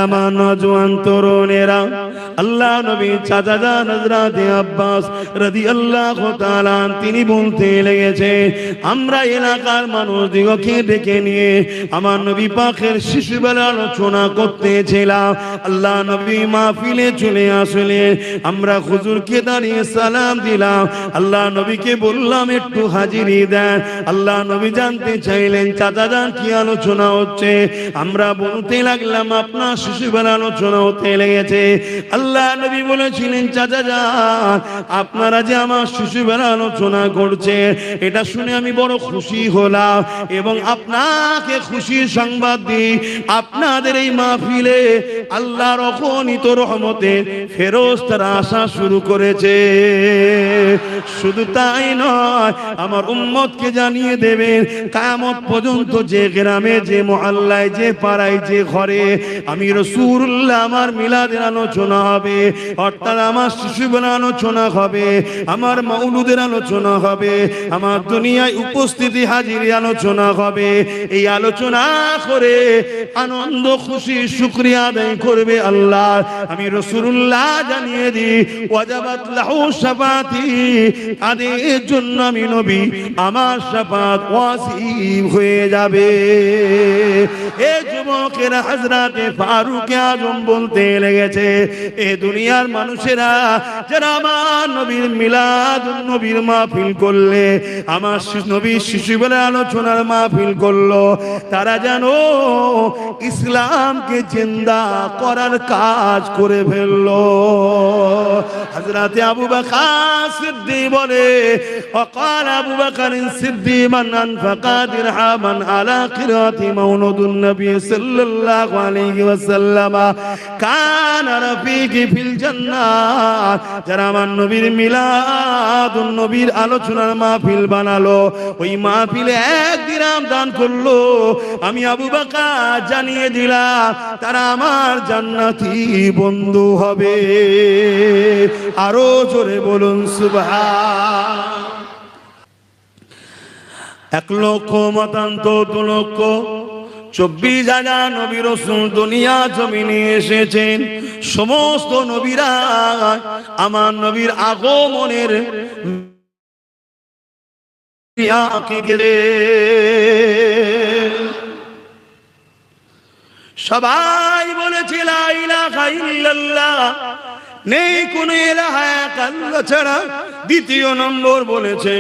আমার নওজোয়ান তরুণেরা, আল্লাহ নবী চাচা জান হযরত আব্বাস রাদিয়াল্লাহু তাআলা তিনি বলতে লেগেছে, আমরা এলাকার মানুষদিগকে ডেকে নিয়ে আমার নবী পাকের শিশুবেলা আলোচনা করতেছিলাম। আল্লাহ নবী মাহফিলে চলে আসলেন, আমরা হুজুরকে দাঁড়িয়ে সালাম দিলাম। আল্লাহ নবীকে বললাম একটু হাজিরি দেন। আল্লাহ নবী জানতে চাইলেন চাচা জান কি আলোচনা হচ্ছে। আমরা বলতে লাগলাম আপনার শিশুবেলা আলোচনা হতে লেগেছে। আল্লাহ নবী বলেছিলেন চাচা যান আপনারা যে আমার শিশুবেলা আলোচনা করছে এটা শুনে আমি বড় খুশি হলাম এবং আপনাকে খুশির সংবাদ দিই, আপনাদের এই মাহফিলে আল্লাহর অগণিত রহমতের ফেরেশতারা আসা শুরু করেছে। শুধু তাই নয়, আমার উম্মতকে জানিয়ে দেবেন কিয়ামত পর্যন্ত যে গ্রামে, যে মহল্লায়, যে পাড়ায়, যে ঘরে আমি রাসূলুল্লাহ আমার মিলাদের আলোচনা হবে, অর্থাৎ আমার শিশুবেলা আলোচনা হবে, আমার মাউলুদের আলোচনা হবে, আমার দুনিয়ায় উপস্থিতি হাজিরি আলোচনা হবে। এই আলোচনা করে আনন্দ খুশি শুকরিয়া আদায় করবে আল্লাহ। আমি রাসূলুল্লাহ জানিয়ে দিই ওয়াজাবাত লাহু শাফাতি, তাদের জন্য আমি নবী আমার শাফাত ওয়াজিব হয়ে যাবে। এ যুবকেরা হযরতে ফারুক আজম বলতে লেগেছে, এ দুনিয়ার মানুষেরা যারা আমার নবীর মিলাদ নবীর মাহফিল করলে, আমার নবীর শিশুবেলা আলোচনার মাহফিল করলো, তারা যেন ইসলামকে জিন্দা করার কাজ করে ফেললো। হযরতে আবু বকর সিদ্দিক বলে, وقال أبو بكر الصديق من أنفق درهما على قراءة مولود النبي صلى الله عليه وسلم كان رفيقي في الجنة। যারা আমার নবীর মিলাদ নবীর আলোচনার মাহফিল বানালো, ওই মাহফিলে 1 দিরহাম দান করলো, আমি আবু বকর জানিয়ে দিলাম তারা আমার জান্নাতি বন্ধু হবে। আরো জোরে বলুন সুবহান। 1 লক্ষ মতান্তর 2 লক্ষ 24,000 নবী রাসূল দুনিয়া জমিনে এসেছেন। সমস্ত নবীরা আমার নবীর আগমনের সবাই বলেছে লা ইলাহা ইল্লাল্লাহ, নেই কোন ইলাহা এক আল্লাহ ছাড়া। দ্বিতীয় নম্বর বলেছে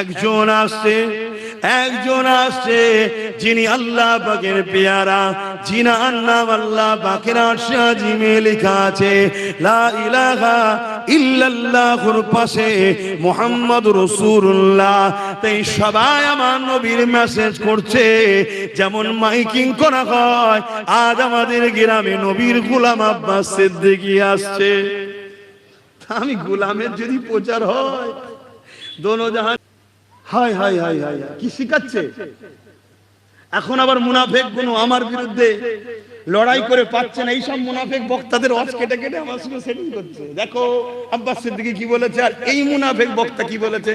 একজন আসছে যিনি আল্লাহ পাকের পেয়ারা, যিনার নাম আল্লাহ পাকের আরশে আজিমে লেখা আছে লা ইলাহা ইল্লাল্লাহর পাশে মুহাম্মদুর রাসূলুল্লাহ। তাই সবাই আমার নবীর মেসেজ করছে, যেমন মাইকিং করা হয়। আজ আমাদের গ্রামে নবীর গোলাম আব্বাস সিদ্দিকী আসছে। আমি গোলামের যদি প্রচার হয় দোনো জাহান, হায় হায় হায় হায় কি শিখাচ্ছে। এখন আবার মুনাফিক গুণ আমার বিরুদ্ধে লড়াই করে পাচ্ছে না, এইসব মুনাফিক বক্তাদের ওয়াজ কেটে কেটে আমার সঙ্গে সেটিং করছে। দেখো আব্বাস সিদ্দিকী কি বলেছে আর এই মুনাফিক বক্তা কি বলেছে।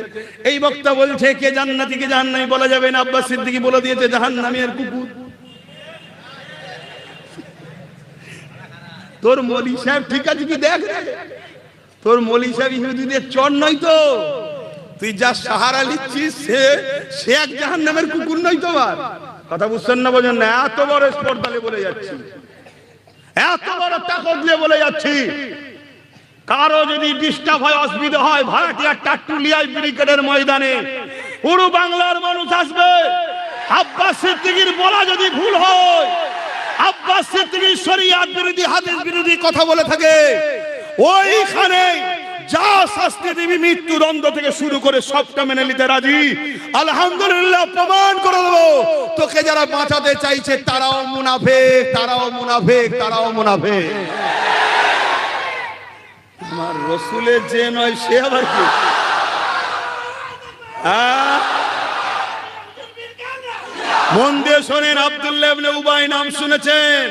এই বক্তা বলছে কে জান্নাতি কে জাহান্নামী বলা যাবে না, আব্বাস সিদ্দিকী বলে দিয়েছে জাহান্নামী আর কুকুর। তোর মৌলী সাহেব ঠিক আছে কি দেখ, তোর মৌলী সাহেব ইহুদিদের চর নয় তো, তুই যা সাহারা লিখছিস সে এক জাহান্নামের কুকুর নয় তোমার। কথা বুঝছেন না, বোঝেন না? এত বড় স্পর্ধালে বলে যাচ্ছি, এত বড় তাকত দিয়ে বলে যাচ্ছি। কারো যদি ডিস্টার্ব হয়, অসুবিধা হয়, ভাড়াটিয়ার টাটুলিয়ায় ব্রিগেডের ময়দানে পুরো বাংলার মানুষ আসবে। আব্বাস সিদ্দিকীর বলা যদি ভুল হয়, আব্বাস সিদ্দিকী শরীয়ত বিরোধী হাদিস বিরোধী কথা বলে থাকে, ওইখানে যা শাস্তি দিবি, মৃত্যুদণ্ড থেকে শুরু করে সবটা মেনে নিতে রাজি। আলহামদুলিল্লাহ প্রমাণ করে দেবো তোকে যারা বাঁচাতে চাইছে তারাও মুনাফিক, তারাও মুনাফিক, তারাও মুনাফিক। আমার রাসূলের যে নয় সে আবার কি? মন দিয়ে শোনেন, আব্দুল্লাহ ইবনে উবাই নাম শুনেছেন?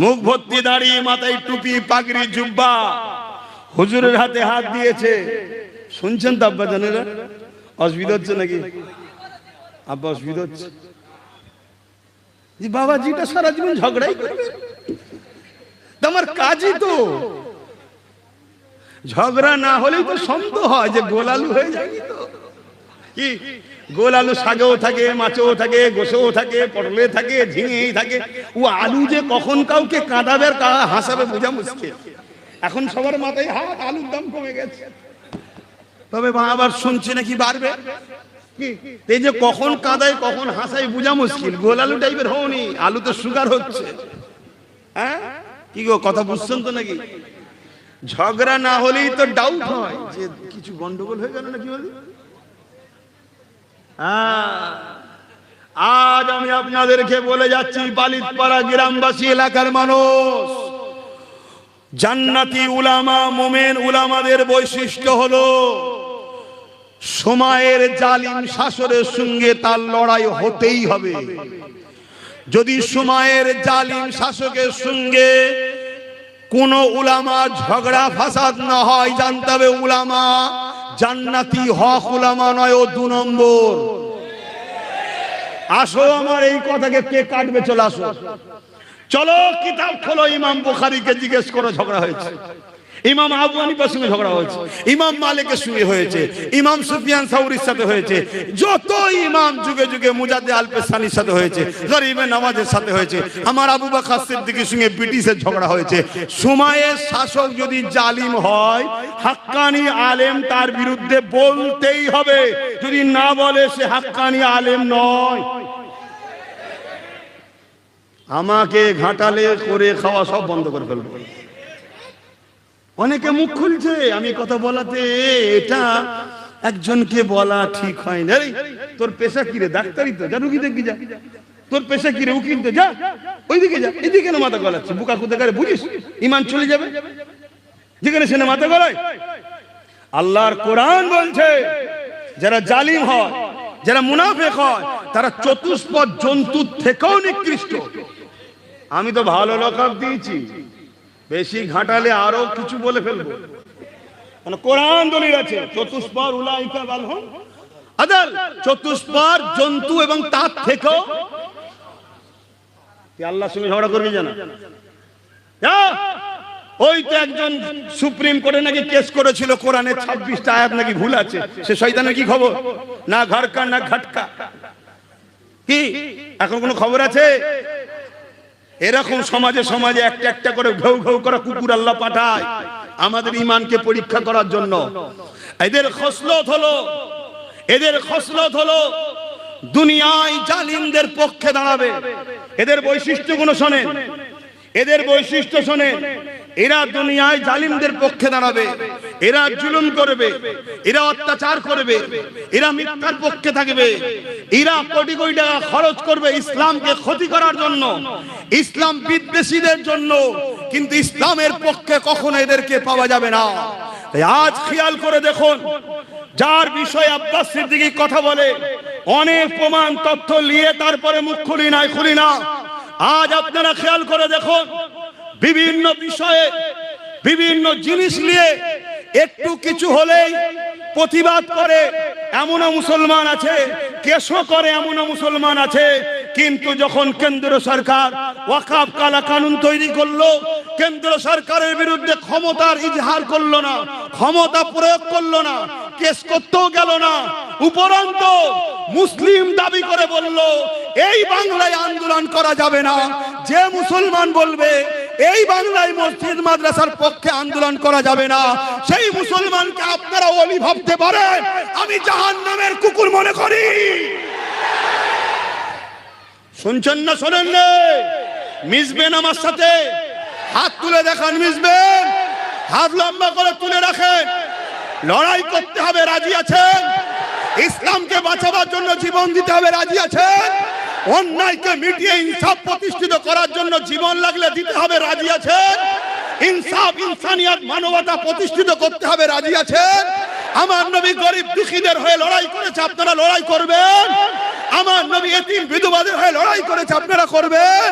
মুখ ভর্তি দাড়ি, মাথায় টুপি, পাগড়ি, জুব্বা, হুজুরের হাতে হাত দিয়েছে। শুনছেন তো আব্বা জানেরা? অসুবিধা হচ্ছে নাকি? আব্বা অসুবিধা হচ্ছে? বাবাজিটা সারা জীবন ঝগড়াই করবে। আমার কাজই তো। ঝগড়া না হলেই তো সন্দেহ হয় যে গোল আলু হয়ে যায়। তো কি গোল আলু শাকেও থাকে, মাছেও থাকে, গোসেও থাকে, পটলে থাকে, ঝিঙেই থাকে। ও আলু যে কখন কাউকে কাঁদাবে আর হাসাবে বোঝা মুশকিল। এখন সবার মাথায় হাত, আলুর দাম কমে গেছে, তবে আবার শুনছি নাকি বাড়বে। এই যে কখন কাঁদায় কখন হাসাই বোঝা মুশকিল। গোল আলু টাইপের হওনি, আলু তো সুগার হচ্ছে। হ্যাঁ কি গো, কথা বুঝছেন তো নাকি? ঝগড়া না হলেই তো ডাউট হয় যে কিছু গন্ডগোল হয়ে গেল নাকি বলি। আজ আমি আপনাদেরকে বলে যাচ্ছি, বালিতপাড়া গ্রামবাসী এলাকার মানুষ, জান্নাতি উলামা, মুমিন উলামাদের বৈশিষ্ট্য হলো সময়ের জালিম শাসনের সঙ্গে তার লড়াই হতেই হবে। যদি সময়ের জালিম শাসকের সঙ্গে কোন উলামা ঝগড়া ফাসাদ না হয়, জানতে হবে উলামা জান্নাতি, হক উলামা নয়, ও 2 নম্বর। আসো, আমার এই কথাকে কে কাটবে? চলো আসো, চলো কিতাব খোলো, ইমাম বুখারীকে জিজ্ঞেস করো ঝগড়া হয়েছে, ইমাম আবু হানিফার সঙ্গে ঝগড়া হয়েছে, ইমাম মালিকের সঙ্গে হয়েছে, ইমাম সুফিয়ান সাউরির সাথে হয়েছে, যত ইমাম যুগে যুগে মুজাদ্দিদ আল-পেশানির সাথে হয়েছে, গরিবে নামাজের সাথে হয়েছে, আমার আবু বকর সিদ্দিকের সঙ্গে ব্রিটিশের ঝগড়া হয়েছে। সময়ের শাসক যদি জালিম হয়, হাক্কানি আলেম তার বিরুদ্ধে বলতেই হবে। যদি না বলে সে হাক্কানি আলেম নয়। আমাকে ঘাটালে করে খাওয়া সব বন্ধ করে ফেলবো। অনেকে মুখ খুলছে আমি কথা বলাতে, এটা একজনকে বলা ঠিক হয় না। তোর পেশা কি রে? ডাক্তারি তো, যা রুগী দেখবি যা। তোর পেশা কি রে? উকিল তো, যা ওইদিকে যা। এদিকে কেন মাথা গলাচ্ছি? বুকা কোথাকারে বুঝিস? ইমান চলে যাবে যেখানে সেখানে মাথা গলায়। আল্লাহর কোরআন বলছে, যারা জালিম হয়, যারা মুনাফিক হয়, তারা চতুষ্পদ জন্তুর থেকেও নিকৃষ্ট। আমি তো ভালো লকাব দিয়েছি, বেশি ঘাটালে আরো কিছু বলে ফেলবো। কোরআন দলিল আছে, চতুষ্পদ উলাইকা বালহুম আদাল, চতুষ্পদ জন্তু এবং তার থেকেও। আল্লাহর সঙ্গে ঝগড়া করবি জানা? ওই তো একজন সুপ্রিম কোর্টে নাকি কেস করেছিল, কোরআনের 26টা আয়াত নাকি ভুল আছে। সে শয়তানের কি খবর? না ঘরকা না ঘটকা, কি এখন কোনো খবর আছে? এরকম সমাজে সমাজে একটা একটা করে ঘেউ ঘেউ করা কুকুর আল্লাহ পাঠায় আমাদের ঈমানকে পরীক্ষা করার জন্য। এদের খসলত হলো দুনিয়ায় জালিমদের পক্ষে দাঁড়াবে। এদের বৈশিষ্ট্যগুলো শোনেন, এদের বৈশিষ্ট্য শোনেন। এরা দুনিয়ায় জালিমদের পক্ষে দাঁড়াবে, এরা জুলুম করবে, এরা অত্যাচার করবে, এরা মিথ্যার পক্ষে থাকবে, এরা কোটি কোটি টাকা খরচ করবে ইসলামকে ক্ষতি করার জন্য, ইসলাম বিদ্বেষীদের জন্য। কিন্তু ইসলামের পক্ষে কখনো এদেরকে পাওয়া যাবে না। আজ খেয়াল করে দেখুন, যার বিষয়ে আব্বাস সিদ্দিকী কথা বলে, অনেক প্রমাণ তথ্য নিয়ে তারপরে মুখ খুলি না। আজ আপনারা খেয়াল করে দেখুন, বিভিন্ন বিষয়ে বিভিন্ন জিনিস নিয়ে একটু কিছু হলেই প্রতিবাদ করে এমনও মুসলমান আছে, কেসও করে এমনও মুসলমান আছে। কিন্তু যখন কেন্দ্র সরকার ওয়াকফ কালা কানুন তৈরি করলো, কেন্দ্র সরকারের বিরুদ্ধে ক্ষমতার ইজহার করলো না, ক্ষমতা প্রয়োগ করলো না, কেস করতেও গেল না, উপরন্ত মুসলিম দাবি করে বলল এই বাংলায় আন্দোলন করা যাবে না। যে মুসলমান বলবে এই বাংলায় মসজিদ মাদ্রাসার পক্ষে আন্দোলন করা যাবে না, সেই মুসলমানকে আপনারা ওলি ভাবতে পারেন, আমি জাহান্নামের কুকুর মনে করি। শুনছেন না? শোনেন না? মিশবেন আমার সাথে? হাত তুলে দেখান, মিশবেন? হাত লম্বা করে তুলে রাখেন। লড়াই করতে হবে, রাজি আছেন? ইসলামকে বাঁচাবার জন্য জীবন দিতে হবে, রাজি আছেন? অন্যায়কে মিটিয়ে ইনসাফ প্রতিষ্ঠিত করার জন্য জীবন লাগলে দিতে হবে, রাজি আছেন? ইনসাফ, ইনসানিয়ত, মানবতা প্রতিষ্ঠিত করতে হবে, রাজি আছেন? আমার নবী গরিব দুঃখীদের হয়ে লড়াই করেছে, আপনারা লড়াই করবেন? আমার নবী এতিম বিধবাদের হয়ে লড়াই করেছে, আপনারা করবেন?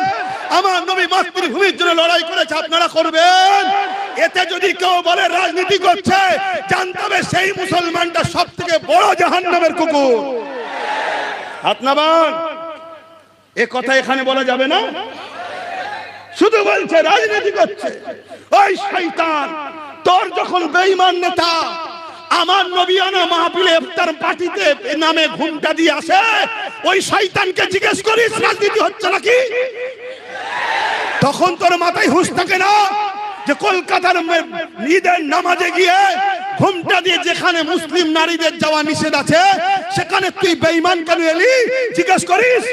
আমার নবী মাতৃভূমির জন্য লড়াই করেছে, আপনারা করবেন? এতে যদি কেউ বলে রাজনীতি করছে, জানতে হবে সেই মুসলমানটা সব থেকে বড় জাহান্নামের কুকুর। হাত নামান। এ কথা এখানে বলা যাবে না। শুধু বলছে রাজনীতি করছে। ওই শয়তান, তোর যখন বেঈমান নেতা আমার নবিয়ানা মাহফিলে ইফতার পার্টিতে নামে ঘুমটা দিয়ে আসে, ওই শয়তানকে জিজ্ঞেস করিস রাজনীতি হচ্ছে নাকি? তখন তোর মাথায় হুঁশ থাকে না যে কলকাতার ঈদের নামাজে গিয়ে ঘুমটা দিয়ে যেখানে মুসলিম নারীদের যাওয়া নিষেধ আছে সেখানে তুই বেঈমান কেন এলি জিজ্ঞেস করিস?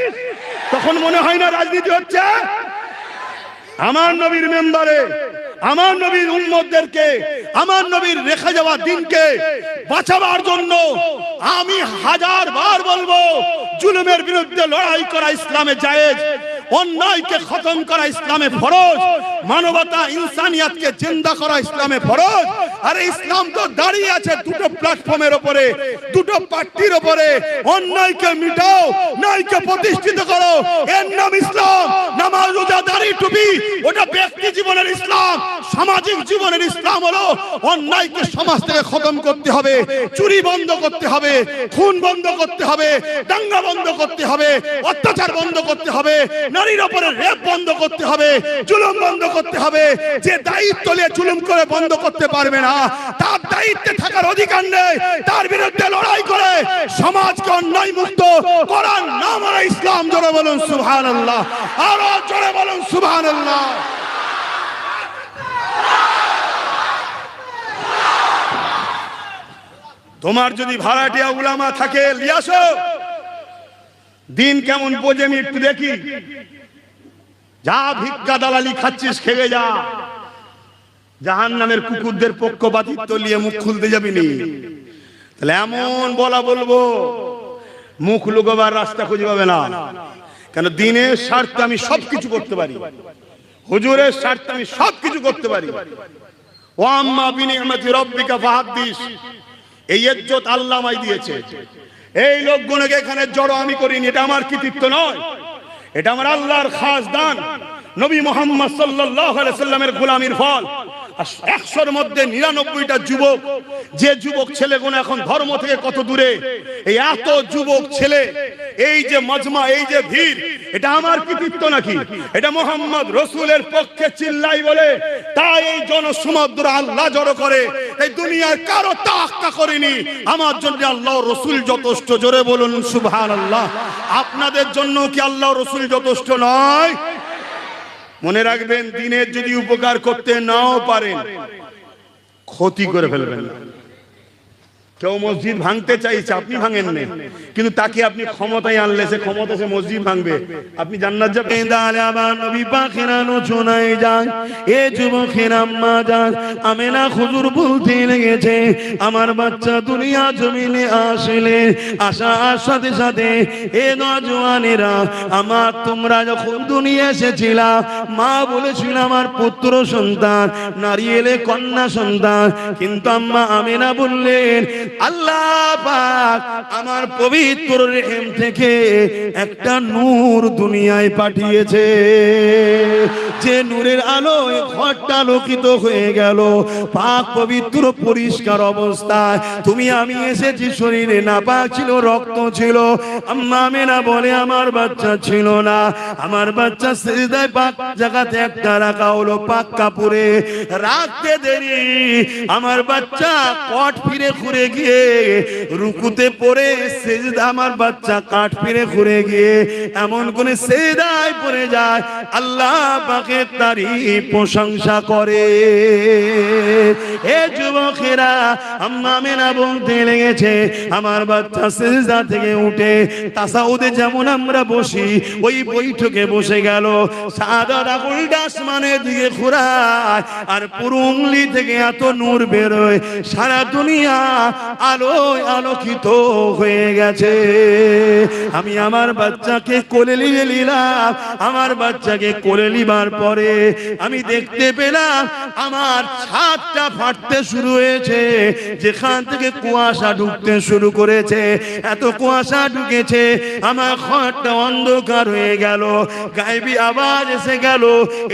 তখন মনে হয় না রাজনীতি হচ্ছে? আমার নবীর মেম্বারে আমার নবীর উম্মতদেরকে, আমার নবীর রেখে যাওয়া দিনকে বাঁচাবার জন্য আমি হাজার বার বলবো, জুলুমের বিরুদ্ধে লড়াই করা ইসলামে জায়েজ, অন্যায়কে খতম করা ইসলামে ফরজ, মানবতা ইনসানিয়াতকে জিন্দা করা ইসলামে ফরজ। আরে ইসলাম তো দাঁড়িয়ে আছে দুটো প্ল্যাটফর্মের উপরে, দুটো পার্টির উপরে। অন্যায়কে মিটাও, ন্যায়কে প্রতিষ্ঠিত করো, এর নাম ইসলাম। নামাজ, রোজা, দাড়ি, টুপি ওটা ব্যক্তি জীবনের ইসলাম। সামাজিক জীবনের ইসলাম হলো অন্যায়কে সমাজ থেকে খতম করতে হবে, চুরি বন্ধ করতে হবে, খুন বন্ধ করতে হবে, দাঙ্গা বন্ধ করতে হবে, অত্যাচার বন্ধ করতে হবে, নারীর উপরে রেপ বন্ধ করতে হবে, জুলুম বন্ধ করতে হবে। যে দায়িত্ব নিয়ে জুলুম করে বন্ধ করতে পারবে না, তার দায়িত্বে থাকার অধিকার নেই। তার বিরুদ্ধে লড়াই করে সমাজকে অন্যায় মুক্ত করার নাম হলো ইসলাম। জোরে বলুন সুবহানাল্লাহ, আরো জোরে বলুন সুবহানাল্লাহ। তোমার যদি ভাড়াটিয়া উলামা থাকে লিয়াসো, দিন কেমন বোঝে আমি একটু দেখি। যা ভিক্ষা দালালি খাচ্ছিস খেয়ে যা, জাহান্নামের কুকুরদের পক্ষপাতিত্ব নিয়ে মুখ খুলতে যাবি নি। তাহলে এমন বলা বলবো, মুখ লুকোবার রাস্তা খুঁজে পাবে না। কেন দিনের স্বার্থে আমি সবকিছু করতে পারি, হুজুরের স্বার্থে আমি সবকিছু করতে পারি। ওয়া আম্মা বিনিআমাতি রাব্বিকা ফাহাদ্দিস, এই ইজ্জত আল্লাহ আমায় দিয়েছে। এই লোকগুলোকে এখানে জড়ো আমি করিনি, এটা আমার কৃতিত্ব নয়, এটা আমার আল্লাহর খাস দান। নবী মুহাম্মদ সাল্লাল্লাহু আলাইহি সাল্লামের গোলামির ফল। 100-র মধ্যে 99টা যুবক, যে যুবক ছেলেগুলো এখন ধর্ম থেকে কত দূরে, এই এত যুবক ছেলে, এই যে মজমা, এই যে ভিড়, এটা আমার কৃতিত্ব নাকি? এটা মুহাম্মদ রাসূলের পক্ষে চিল্লাই বলে তাই এই জনসমুদ্র আল্লাহ জড়ো করে। এই দুনিয়ার কারো তাক্কা করেনি, আমার জন্য আল্লাহ রাসূল যথেষ্ট। জোরে বলুন সুবহানাল্লাহ। আপনাদের জন্য কি আল্লাহ রাসূল যথেষ্ট নয়? মনে রাখবেন, দিনের যদি উপকার করতে নাও পারেন, ক্ষতি করে ফেলবেন না। কেউ মসজিদ ভাঙতে চাইছে, আপনি ভাঙেন না, কিন্তু তাকে আপনি ক্ষমতায় আনলে সে ক্ষমতা সে মসজিদ ভাঙবে, আপনি জান্নাত যাবেন। দালে আমার নবী পাকেরা শোনাই যায়, এ যুবকেরা আম্মা জান আমেনা হুজুর বলতে লেগেছে, আমার বাচ্চা দুনিয়া জমিনে আসলে আসার সাথে সাথে এ নওজওয়ানেরা, আমার তোমরা যখন দুনিয়া এসেছিলা, মা বলেছিল আমার পুত্র সন্তান, নারী এলে কন্যা সন্তান, কিন্তু আম্মা আমেনা বললেন আল্লাহ পাক আমার পবিত্র রেহেম থেকে একটা নূর দুনিয়ায় পাঠিয়েছে, যে নূরের আলোয় ঘরটা আলোকিত হয়ে গেল, পাক পবিত্র পরিষ্কার অবস্থায়। তুমি আমি এসেছি, শরীরে নাপাক ছিল, রক্ত ছিল। আম্মা আমেনা বলে আমার বাচ্চা ছিল না, আমার বাচ্চা সিজদায় পাক জায়গাতে একটা রাখা হলো পাক কাপড়ে, রাখতে দেরি আমার বাচ্চা কট ফিরে ঘুরে গিয়ে রুকুতে পড়ে সিজদা, আমার বাচ্চা কাট ফিরে ঘুরে গিয়ে এমন কোন সিজদায় পড়ে যায়, আল্লাহ পাকের তারিফ প্রশংসা করে। এ যুবকেরা, আম্মা আমেনা বলতে লেগেছে, আমার বাচ্চা সিজদা থেকে উঠে তাসাউদে যেমন আমরা বসি ওই বৈঠকে বসে গেল, সাদা আঙুলটা আসমানের দিকে ঘোরায়, আর পুরো উংলি থেকে এত নূর বেরোয়, সারা দুনিয়া আলোয় আলোকিত হয়ে গেছে। আমি আমার বাচ্চাকে কোলে নিয়ে নিলাম, আমার বাচ্চাকে কোলে নিবার পরে আমি দেখতে পেলাম আমার ছাদটা ফাটতে শুরু হয়েছে, যেখান থেকে কুয়াশা ঢুকতে শুরু করেছে, এত কুয়াশা ঢুকেছে আমার ঘরটা অন্ধকার হয়ে গেল। গায়েবী আওয়াজ এসে গেল,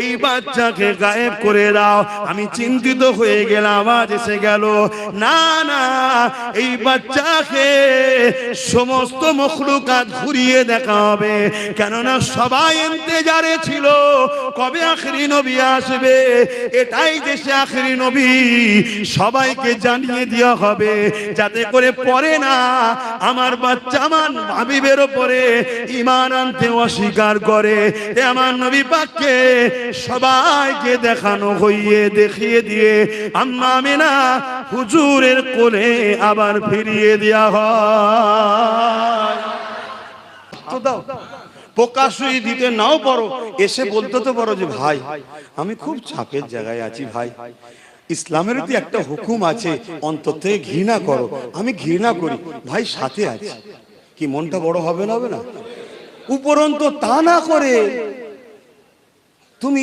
এই বাচ্চাকে গায়েব করে দাও। আমি চিন্তিত হয়ে গেলাম, আওয়াজ এসে গেল, না না এই বাচ্চাকে সমস্ত মখলুকাত ঘুরিয়ে দেখা হবে, কেননা সবাই ইন্তজারে ছিল কবে আখেরি নবী আসবে। এটাই যে সে আখেরি নবী সবাইকে জানিয়ে দেওয়া হবে, যাতে করে পরে না আমার বাচ্চা আমার হাবিবের উপরে ঈমান আনতে অস্বীকার করে। আমার নবী পাককে সবাইকে দেখানো হইয়ে দেখিয়ে দিয়ে আম্মা আমিনা হুজুরের কোলে আবার ফিরিয়ে দেওয়া হয়। তো দাও প্রকাশই দিতে নাও পারো, এসে বলতে তো পারো যে ভাই আমি খুব চাপের জায়গায় আছি, ভাই ইসলামের প্রতি একটা হুকুম আছে অন্তর থেকে ঘৃণা করো, আমি ঘৃণা করি, ভাই সাথে আছি। কি মনটা বড় হবে না? হবে না? উপরন্ত তা না করে তুমি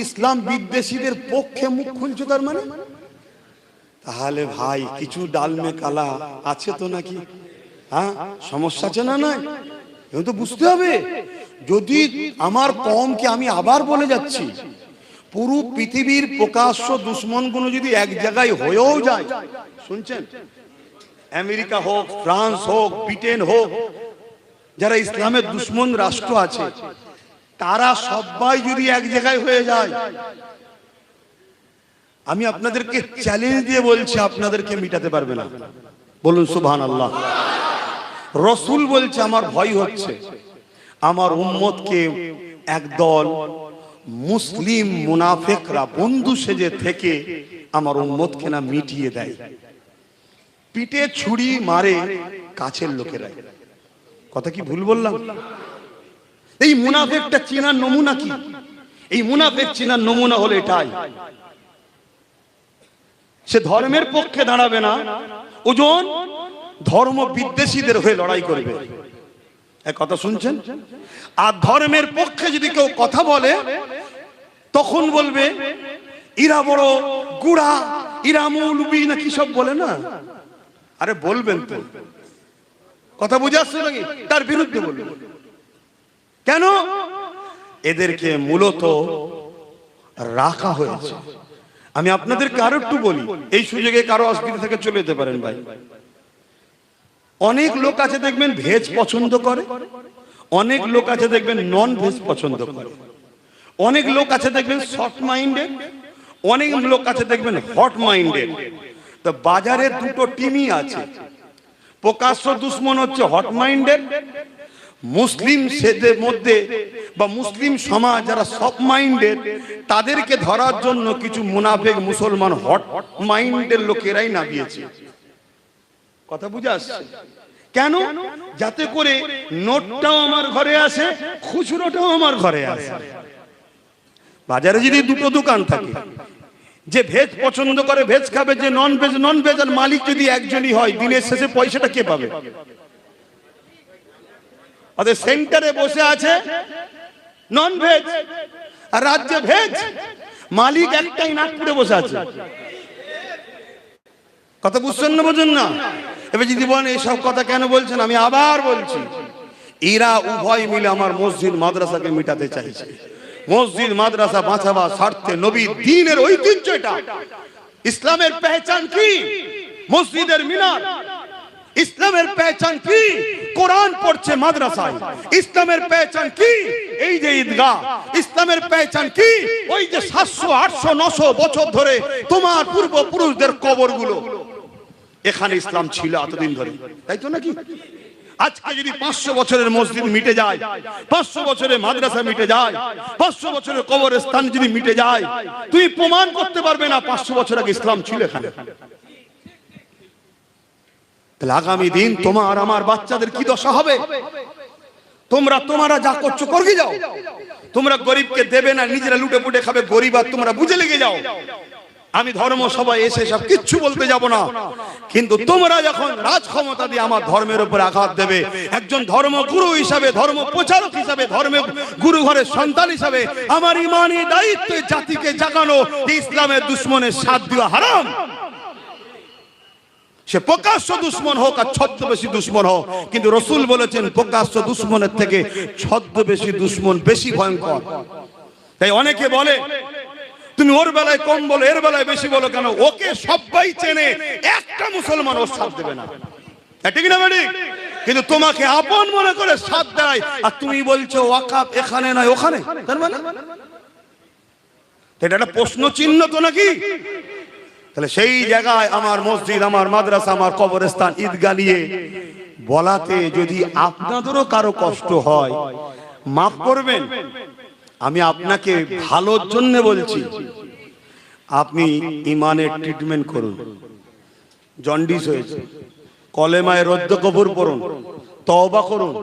ইসলাম বিদ্বেষীদের পক্ষে মুখ খুলছো, তার মানে তাহলে ভাই কিছু ডালমে কালা আছে তো নাকি? হ্যাঁ, সমস্যা আছে না? নয়, তো বুঝতে হবে। যদি আমার কওমকে, আমি আবার বলে যাচ্ছি, পুরো পৃথিবীর প্রকাশ্য দুশ্মনগুলো যদি এক জায়গায় হয়েও যায়, শুনছেন, আমেরিকা হোক, ফ্রান্স হোক, ব্রিটেন হোক, যারা ইসলামের দুশ্মন রাষ্ট্র আছে, তারা সবাই যদি এক জায়গায় হয়ে যায়, আমি আপনাদেরকে চ্যালেঞ্জ দিয়ে বলছি, আপনাদেরকে মিটাতে পারবে না। বলুন সুবহানাল্লাহ। রাসূল বলছে আমার ভয় হচ্ছে আমার উম্মতকে একদল মুসলিম মুনাফিকরা বন্ধু সেজে থেকে আমার উম্মতকে না মিটিয়ে দেয়, পিঠে ছুরি মারে কাছের লোকেরা। কথা কি ভুল বললাম? এই মুনাফিকটা চেনার নমুনা কি? এই মুনাফিক চেনার নমুনা হলো এটাই, সে ধর্মের পক্ষে দাঁড়াবে না, ওজন ধর্ম বিদ্বেষীদের হয়ে লড়াই করবে। এক কথা শুনছেন? আর ধর্মের পক্ষে যদি কেউ কথা বলে, তখন বলবে ইরা বড় গুড়া, ইরা মৌলবি না কি সব বলে না। আরে বলবেন তো, কথা বুঝে আসছে নাকি? তার বিরুদ্ধে বলবেন কেন? এদেরকে মূলত রাখা হয়েছে। আমি আপনাদেরকে আরো একটু বলি, এই সুযোগে কারো অসুবিধা থেকে চলে যেতে পারেন ভাই। অনেক লোক আছে দেখবেন ভেজ পছন্দ করে, অনেক লোক আছে দেখবেন নন ভেজ পছন্দ করে, অনেক লোক আছে দেখবেন সফট মাইন্ডেড, অনেক লোক আছে দেখবেন হট মাইন্ডেড। তো বাজারে দুটো টিমই আছে। প্রকাশ্য দুশ্মন হচ্ছে হট মাইন্ডেড, মুসলিম সেদের মধ্যে বা মুসলিম সমাজ যারা সফট মাইন্ডেড, তাদেরকে ধরার জন্য কিছু মুনাফিক মুসলমান হট মাইন্ডের লোকেরাই নামিয়েছে। কথা বুঝে আসছে? কেন? যাতে করে নোটটাও আমার ঘরে আসে, খুচরোটাও আমার ঘরে আসে। বাজারে যদি দুটো দোকান থাকে, যে ভেজ পছন্দ করে ভেজ খাবে, যে নন ভেজ নন ভেজ, আর মালিক যদি একজনই হয়, দিনের শেষে পয়সাটা কে পাবে? ওদের সেন্টারে বসে আছে নন ভেজ, আর রাজ্যে ভেজ, মালিক একটাই নাগপুরে বসে আছে। কথা বুঝছেন না? বোঝেন না? এবার যদি বলেন এইসব কথা কেন বলছেন, আমি আবার বলছি, এরা উভয় মিলে আমার মসজিদ মাদ্রাসাকে মিটাতে চাইছে। মসজিদ মাদ্রাসা বাঁচাবার স্বার্থে নবীর দ্বীনের ঐতিহ্য এটা। ইসলামের পেহচান কি? মসজিদের মিনার। ইসলামের পেহচান কি? কোরআন পড়ছে মাদ্রাসায়। ইসলামের পেহচান কি? এই যে ঈদগাহ। ইসলামের পেহচান কি? ওই যে 700 800 900 বছর ধরে তোমার পূর্বপুরুষদের কবরগুলো, এখানে ইসলাম ছিল এতদিন ধরে, তাই তো নাকি? আজকে যদি 500 বছরের মসজিদ মিটে যায়, 500 বছরের মাদ্রাসা মিটে যায়, 500 বছরের কবরস্থান যদি মিটে যায়, তুমি প্রমাণ করতে পারবে না 500 বছর আগে ইসলাম ছিল এখানে। তাহলে আগামী দিন তোমার আমার বাচ্চাদের কি দশা হবে? তোমরা যা করছো করে যাও। তোমরা গরিবকে দেবে না, নিজেরা লুটে পুটে খাবে, গরিব আর তোমরা বুঝে লেগে যাও। আমি ধর্ম সভায় এসে সব কিচ্ছু বলতে যাব না, কিন্তু তোমরা যখন রাজ ক্ষমতা দিয়ে আমার ধর্মের উপর আঘাত দেবে, একজন ধর্মগুরু হিসাবে, ধর্ম প্রচারক হিসাবে, ধর্মের গুরু ঘরের সন্তান হিসাবে আমার ইমানি দায়িত্ব জাতিকে জাগানো, ইসলামের দুশ্মনের সাথ দেওয়া হারাম। সে প্রকাশ্য দুশ্মন হোক আর ছদ্মবেশী দুশ্মন হোক, কিন্তু রাসূল বলেছেন প্রকাশ্য দুশ্মনের থেকে ছদ্মবেশী দুশ্মন বেশি ভয়ঙ্কর। তাই অনেকে বলে তুমি ওর বেলায় কম বলো, এর বেলায় বেশি বলো কেন? ওকে সবাই চেনে, একটা মুসলমান ওর সাথ দেবে না, ঠিক না বেটি? কিন্তু তোমাকে আপন মনে করে সাথ দেয়, আর তুমি বলছো ওয়াকাফ এখানে নয় ওখানে। তার মানে এটা একটা প্রশ্ন চিহ্ন তো নাকি? তাহলে সেই জায়গায় আমার মসজিদ, আমার মাদ্রাসা, আমার কবরস্থান, ঈদগাহ নিয়ে বলাতে যদি আপনাদেরও কারো কষ্ট হয় মাফ করবেন। আমি আপনাকে ভালোর জন্য বলছি, আপনি ইমানের ট্রিটমেন্ট করুন। জন্ডিস হয়েছে, কলেমায় রদ্দ কবর পড়ুন, তওবা করুন,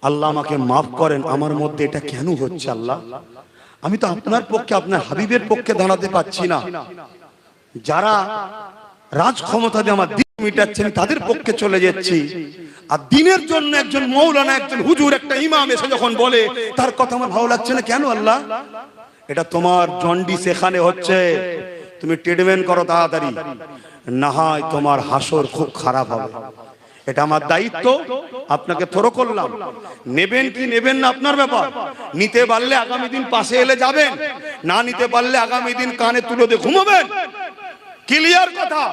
আল্লাহ আমাকে মাফ করেন, আমার মধ্যে এটা কেন হচ্ছে আল্লাহ? আমি তো আপনার পক্ষে, আপনার হাবিবের পক্ষে দাঁড়াতে পারছি না। যারা রাজ ক্ষমতা দিয়ে আমার দিন মিটাচ্ছেন তাদের পক্ষে চলে যাচ্ছি, আর দিনের জন্য একজন মৌলানা, একজন হুজুর, একটা ইমাম এসে যখন বলে তার কথা আমার ভালো লাগছে না কেন আল্লাহ? এটা তোমার জন্ডিস এখানে হচ্ছে, তুমি ট্রিটমেন্ট করো তাড়াতাড়ি, না হয় তোমার হাসর খুব খারাপ হবে। এটা আমার দায়িত্ব, আপনাকে থরো করলাম। নেবেন কি নেবেন না আপনার ব্যাপার। নিতে পারলে আগামী দিন পাশে এলে যাবেন, না নিতে পারলে আগামী দিন কানে তুলে দিয়ে ঘুমাবেন। ক্লিয়ার কথা।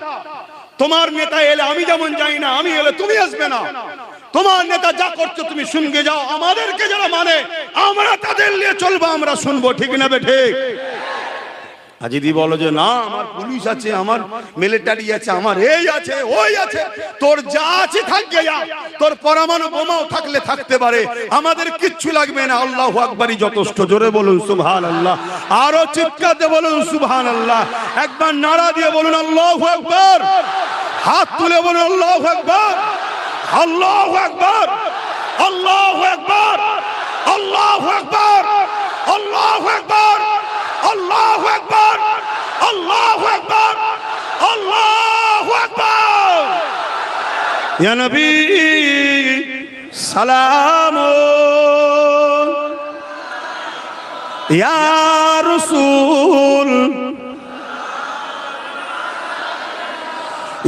তোমার নেতা এলে আমি যেমন যাই না, আমি এলে তুমি আসবে না। তোমার নেতা যা করছে তুমি শুনকে যাও, আমাদেরকে যারা মানে আমরা তাদের নিয়ে চলবো, আমরা শুনবো, ঠিক না বেঠে? আর যদি বলো যে না আমার পুলিশ আছে, আমার মিলিটারি আছে, আমার এই আছে ওই আছে, তোর যা আছে থাকবে, যা তোর পরমাণু বোমাও থাকলে থাকতে পারে, আমাদের কিচ্ছু লাগবে না। আল্লাহু আকবারই যথেষ্ট। জোরে বলুন সুবহানাল্লাহ, আরো চিৎকার দিয়ে বলুন সুবহানাল্লাহ, একবার নারা দিয়ে বলুন আল্লাহু আকবার, হাত তুলে বলুন আল্লাহু আকবার, আল্লাহু আকবার, আল্লাহু আকবার, আল্লাহু আকবার, আল্লাহু আকবার, আল্লাহু আকবার, আল্লাহু আকবার, আল্লাহু আকবার। ইয়া নবী সালাম, ইয়া রাসূল,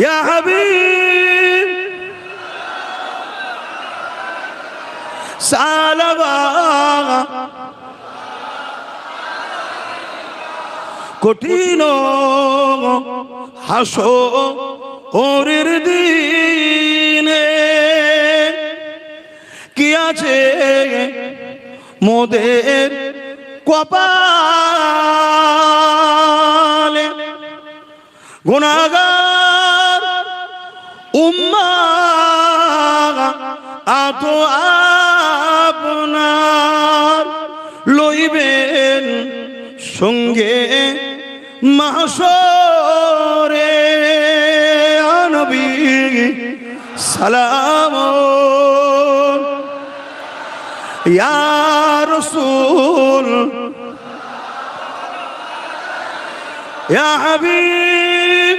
ইয়া হাবিব সালাম। কঠিন হাসরের দিনে কি আছে মোদের কপালে, গুনাহগার উম্মাহ আত আপনার লইবেন সঙ্গে মাহশরে। নবী সালাম, ইয়া রাসূল, ইয়া হাবিব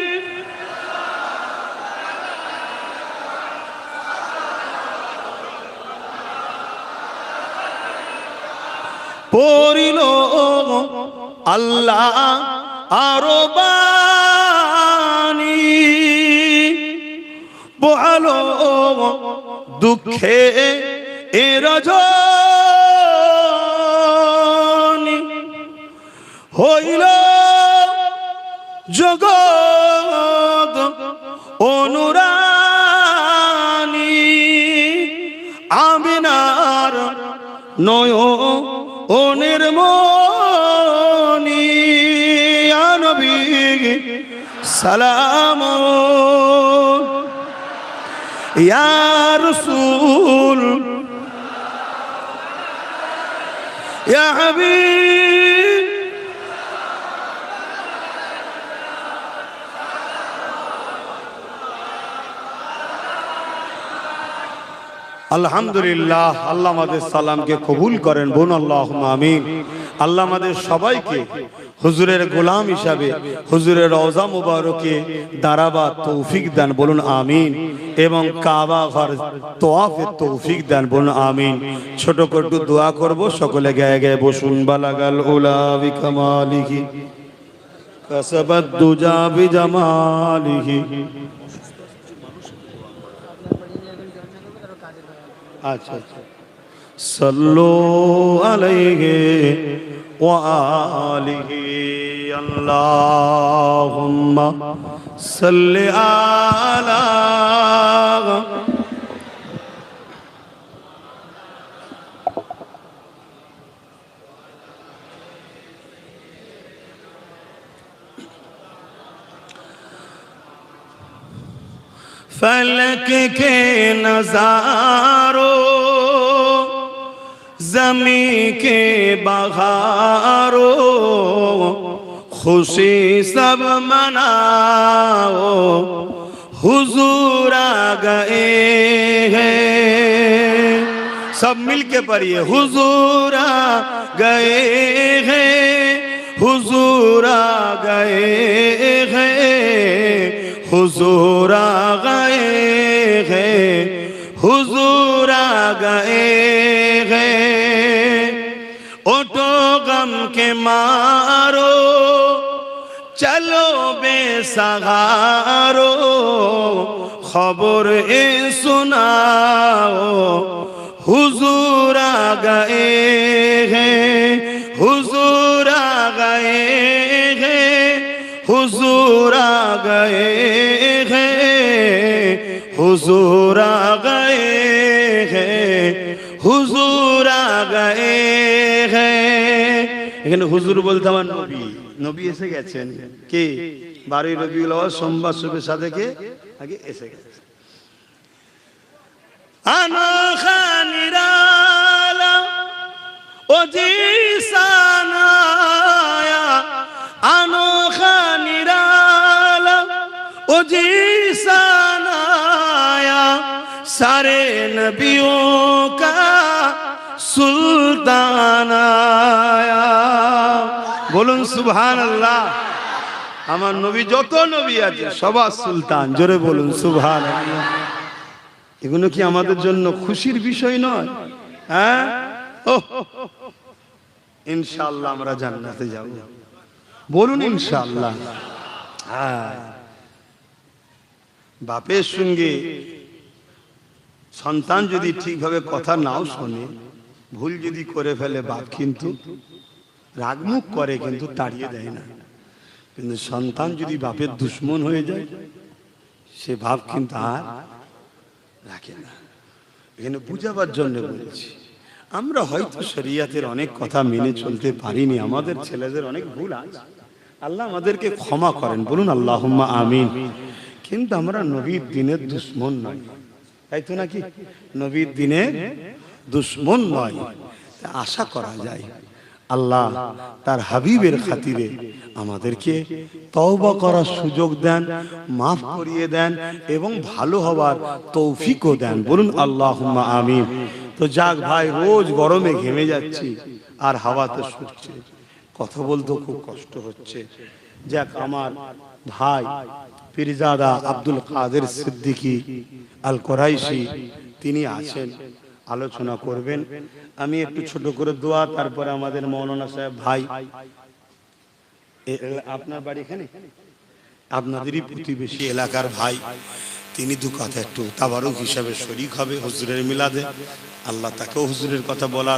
পড়িল আল্লাহ আরো বাণী, বহালো দুঃখে এ রজনী, হইল জগৎ অনুরানী, আমিনার নয়নের মনি। ইয়া নবী সালাম, ইয়া রাসূল, ইয়া হাবিব আলহামদুলিল্লাহ। আল্লাহ আমাদের সালামকে কবুল করেন, বোন আল্লাহুম্মা আমিন। আল্লাহ আমাদের সবাইকে হুজুরের গোলাম হিসাবে হুজুরের রওজা মুবারকে দাঁড়াবার তৌফিক দান, বলুন আমিন। এবং কাবা ঘর তওয়াফের তৌফিক দান, বলুন আমিন। ছোট করে একটু দোয়া করব, সকলে গায়ে গায়ে বসুন। বালাগাল উলা বিকামালিহি কাসাবাদ দুজা বিজামালিহি। আচ্ছা, সাল্লু আলাইহি وآله اللهم صل على फलक के नजारों ज़मीं के बहारों खुशी सब मनाओ हुजूर आ गए हैं। सब मिल के पढ़िए हुजूर आ गए हैं, हुजूर आ गए हैं, हुजूर आ गए हैं, हुजूर आ गए हैं। उठो गम के मारो चलो बेसहारो खबर ए सुनाओ हुजूर आ गए हैं, हुजूर आ गए हैं, हुजूर आ गए हैं, हुजूर आ गए हैं, हुजूर आ गए हैं। এখানে হুজুর বলতে আমার নবী, নবী এসে গেছেন। কে 12 রবিউল আউয়াল সোমবার শুভে সাদেকে আগে এসে গেছে। আনোখা নিরালা ও জিসানায়া, अनोखा निराला ओ जीसान आया, सारे नबियों का सुल्तान आया। बोलुन सुभान अल्लाह। আমার নবী যত নবী আছে সবার সুলতান, জোরে বলুন সুবহান আল্লাহ। এগুলো কি আমাদের জন্য খুশির বিষয় নয়? হ্যাঁ, ইনশাআল্লাহ আমরা জান্নাতে যাব। বলুন ইনশাআল্লাহ। হ্যাঁ, বাপের সঙ্গে সন্তান যদি ঠিকভাবে কথা নাও শোনে, ভুল যদি করে ফেলে, বাপ কিন্তু রাগমুখ করে কিন্তু তাড়িয়ে দেয় না। কিন্তু সন্তান যদি বাপের দুশ্মন হয়ে যায়, সে বাপ কিন্তু আর রাখে না। এখানে বুঝাবার জন্য বলেছি। আমরা হয়তো শরিয়াতের অনেক কথা মেনে চলতে পারিনি, আমাদের ছেলেদের অনেক ভুল আছে, আল্লাহ আমাদেরকে ক্ষমা করেন। বলুন আল্লাহুম্মা আমিন। কিন্তু আমরা নবীর দিনের দুশ্মন নয়, তাই তো নাকি? নবীর দিনের দুশ্মন নয়। আশা করা যায় আল্লাহ তার হাবিবের খাতিরে আমাদেরকে তওবা করার সুযোগ দেন, মাফ করিয়ে দেন এবং ভালো হওয়ার তৌফিকও দেন। বলুন আল্লাহুম্মা আমিন। তো যাক ভাই, রোজ গরমে ঘেমে যাচ্ছি আর হাওয়াতে শুকছে, কথা বলতে খুব কষ্ট হচ্ছে। যাক, আমার ভাই পীরজাদা আব্দুল কাদের সিদ্দিকী আল কোরাইশি তিনি আছেন, আলোচনা করবেন। আমি একটু ছোট করে দোয়া, তারপরে আমাদের মৌলানা সাহেব ভাই, আপনার বাড়ি এখানে, আপনাদেরই প্রতিবেশী এলাকার ভাই, তিনি দু কথা একটু তাবারুক হিসাবে শরীক হবে হুজুরের মিলাদে। আল্লাহ তাকেও হুজুরের কথা বলার